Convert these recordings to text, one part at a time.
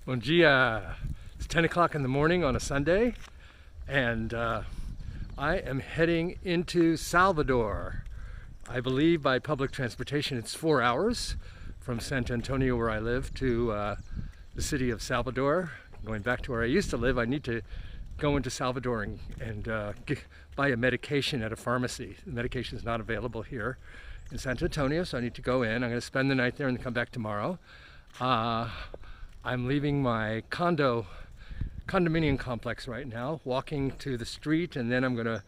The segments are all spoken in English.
Bom dia. It's 10 o'clock in the morning on a Sunday, and I am heading into Salvador. I believe by public transportation it's 4 hours from San Antonio, where I live, to the city of Salvador. Going back to where I used to live, I need to go into Salvador and buy a medication at a pharmacy. The medication is not available here in San Antonio, so I need to go in. I'm going to spend the night there and come back tomorrow. I'm leaving my condominium complex right now, walking to the street, and then I'm going to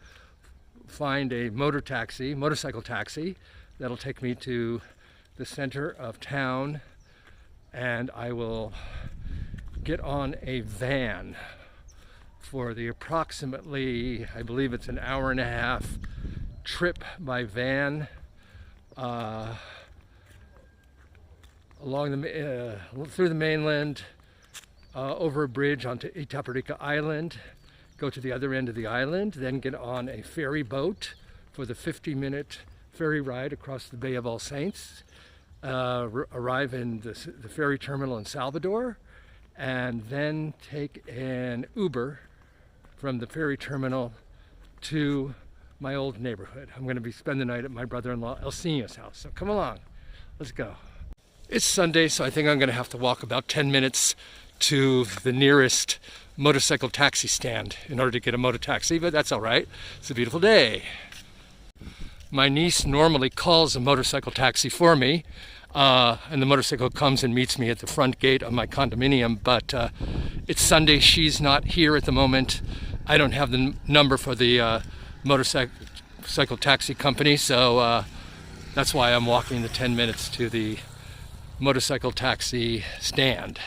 find a motorcycle taxi that'll take me to the center of town, and I will get on a van for the approximately, I believe it's an hour and a half trip by van along the through the mainland, over a bridge onto Itaparica Island, go to the other end of the island, then get on a ferry boat for the 50-minute ferry ride across the Bay of All Saints, arrive in the ferry terminal in Salvador, and then take an Uber from the ferry terminal to my old neighborhood. I'm going to spend the night at my brother-in-law Elsinio's house. So come along, let's go. It's Sunday, so I think I'm going to have to walk about 10 minutes to the nearest motorcycle taxi stand in order to get a motor taxi, but that's all right. It's a beautiful day. My niece normally calls a motorcycle taxi for me, and the motorcycle comes and meets me at the front gate of my condominium, but it's Sunday. She's not here at the moment. I don't have the number for the motorcycle taxi company, so that's why I'm walking the 10 minutes to the motorcycle taxi stand.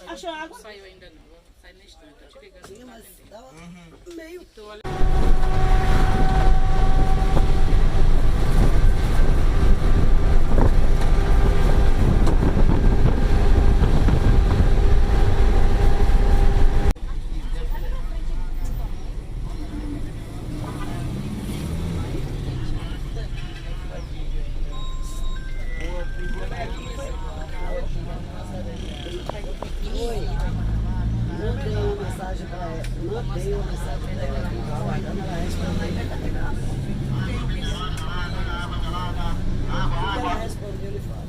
Achou água? Saiu ainda não, vou sair na estante. Tô te ligando. Sim, mas dá meio. Mandei uma mensagem para ela. Aguardando ela responder. Ela respondeu e fala.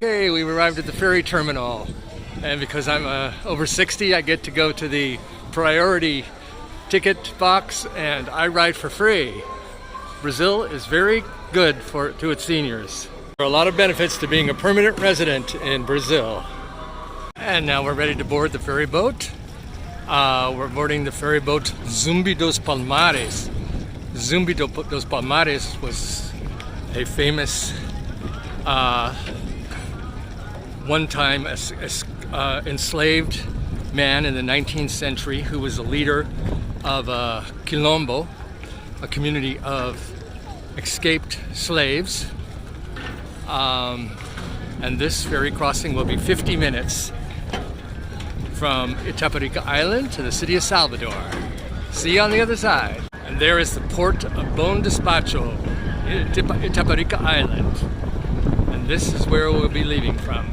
Okay, we arrived at the ferry terminal, and because I'm over 60, I get to go to the priority ticket box, and I ride for free. Brazil is very good to its seniors. There are a lot of benefits to being a permanent resident in Brazil. And now we're ready to board the ferry boat. We're boarding the ferry boat Zumbi dos Palmares. Zumbi dos Palmares was a famous one-time enslaved man in the 19th century who was a leader of Quilombo, a community of escaped slaves. And this ferry crossing will be 50 minutes from Itaparica Island to the city of Salvador. See you on the other side. And there is the port of Bon Despacho, Itaparica Island. And this is where we'll be leaving from.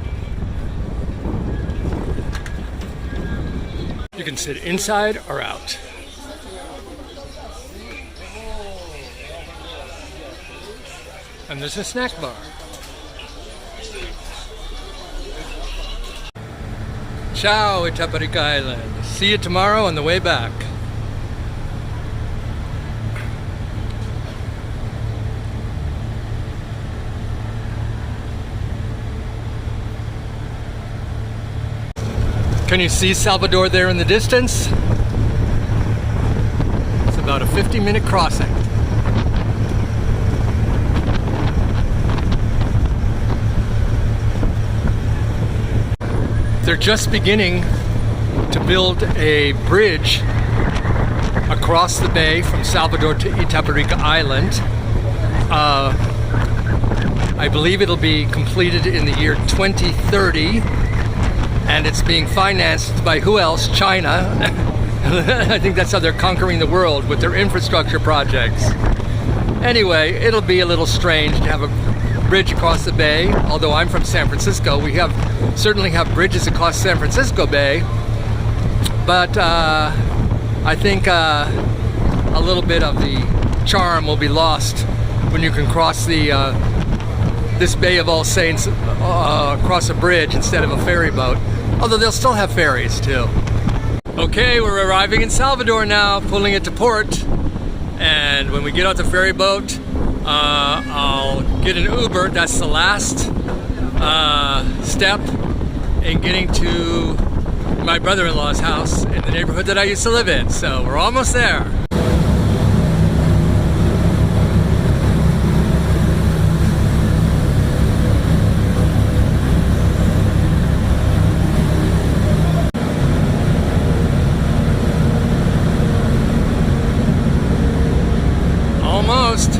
You can sit inside or out. And there's a snack bar. Ciao, Itaparica Island. See you tomorrow on the way back. Can you see Salvador there in the distance? It's about a 50-minute crossing. They're just beginning to build a bridge across the bay from Salvador to Itaparica Island. I believe it'll be completed in the year 2030, and it's being financed by who else? China. I think that's how they're conquering the world, with their infrastructure projects. Anyway, it'll be a little strange to have a bridge across the bay. Although I'm from San Francisco, we certainly have bridges across San Francisco Bay, but I think a little bit of the charm will be lost when you can cross this Bay of All Saints across a bridge instead of a ferry boat, although they'll still have ferries too. Okay, we're arriving in Salvador now, pulling into port, and when we get off the ferry boat, I'll get an Uber. That's the last step in getting to my brother-in-law's house in the neighborhood that I used to live in. So we're almost there. Almost.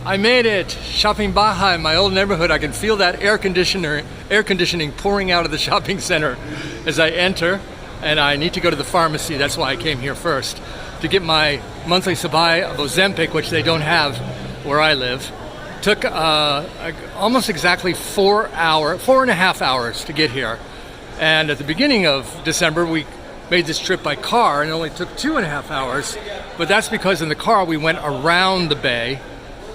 I made it! Shopping Baja in my old neighborhood. I can feel that air conditioning pouring out of the shopping center as I enter, and I need to go to the pharmacy. That's why I came here first, to get my monthly supply of Ozempic, which they don't have where I live. Took almost exactly 4.5 hours to get here. And at the beginning of December, we made this trip by car and it only took 2.5 hours. But that's because in the car we went around the bay,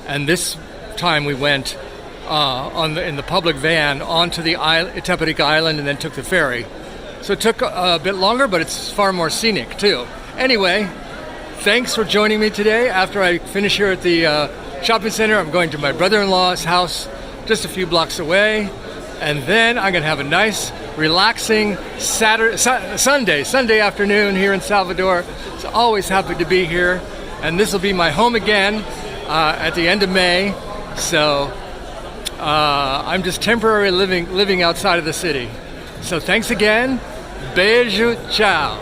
and this time we went in the public van onto the Itaparica Island and then took the ferry. So it took a bit longer, but it's far more scenic too. Anyway, thanks for joining me today. After I finish here at the shopping center, I'm going to my brother-in-law's house just a few blocks away, and then I'm gonna have a nice, relaxing Sunday afternoon here in Salvador. So always happy to be here, and this will be my home again at the end of May. So I'm just temporarily living outside of the city. So thanks again. Beijo, ciao.